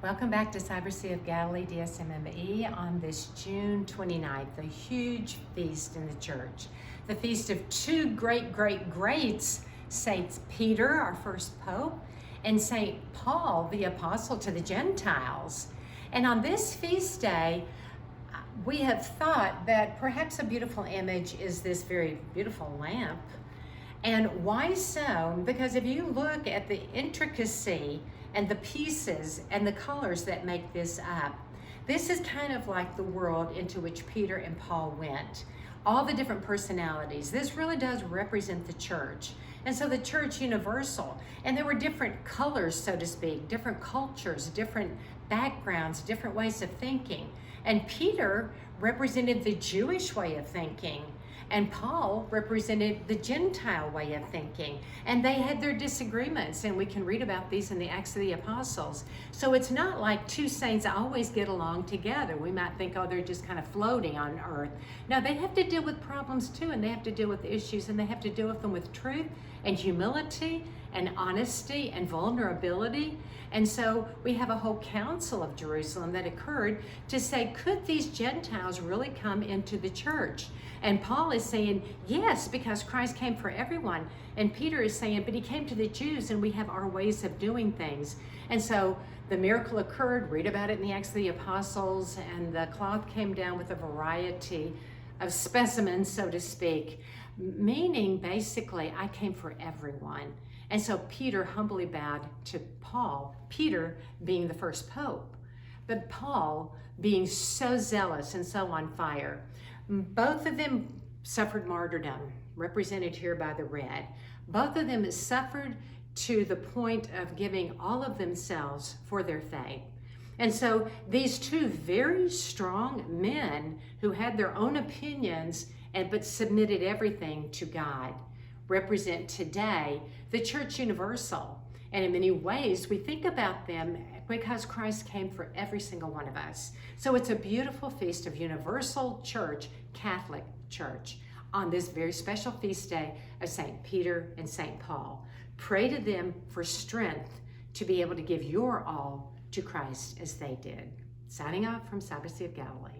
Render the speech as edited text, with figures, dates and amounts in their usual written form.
Welcome back to Cyber Sea of Galilee, DSMME, on this June 29th, a huge feast in the church. The feast of two greats, Saints Peter, our first pope, and Saint Paul, the apostle to the Gentiles. And on this feast day, we have thought that perhaps a beautiful image is this very beautiful lamp. And why so? Because if you look at the intricacy and the pieces and the colors that make this up, this is kind of like the world into which Peter and Paul went. All the different personalities. This really does represent the church. And so the church universal. And there were different colors, so to speak, different cultures, different backgrounds, different ways of thinking. And Peter represented the Jewish way of thinking. And Paul represented the Gentile way of thinking. And they had their disagreements, and we can read about these in the Acts of the Apostles. So it's not like two saints always get along together. We might think, oh, they're just kind of floating on earth. No, they have to deal with problems too, and they have to deal with issues, and they have to deal with them with truth and humility and honesty and vulnerability. And so we have a whole council of Jerusalem that occurred to say, could these Gentiles really come into the church? And Paul is saying, yes, because Christ came for everyone. And Peter is saying, but he came to the Jews, and we have our ways of doing things. And so the miracle occurred, read about it in the Acts of the Apostles, and the cloth came down with a variety of specimens, so to speak, meaning basically, I came for everyone. And so Peter humbly bowed to Paul, Peter being the first pope, but Paul being so zealous and so on fire. Both of them suffered martyrdom, represented here by the red. Both of them suffered to the point of giving all of themselves for their faith. And so these two very strong men who had their own opinions but submitted everything to God represent today the Church Universal. And in many ways, we think about them because Christ came for every single one of us. So it's a beautiful feast of universal church, Catholic Church, on this very special feast day of St. Peter and St. Paul. Pray to them for strength to be able to give your all to Christ as they did. Signing off from Cyber Sea of Galilee.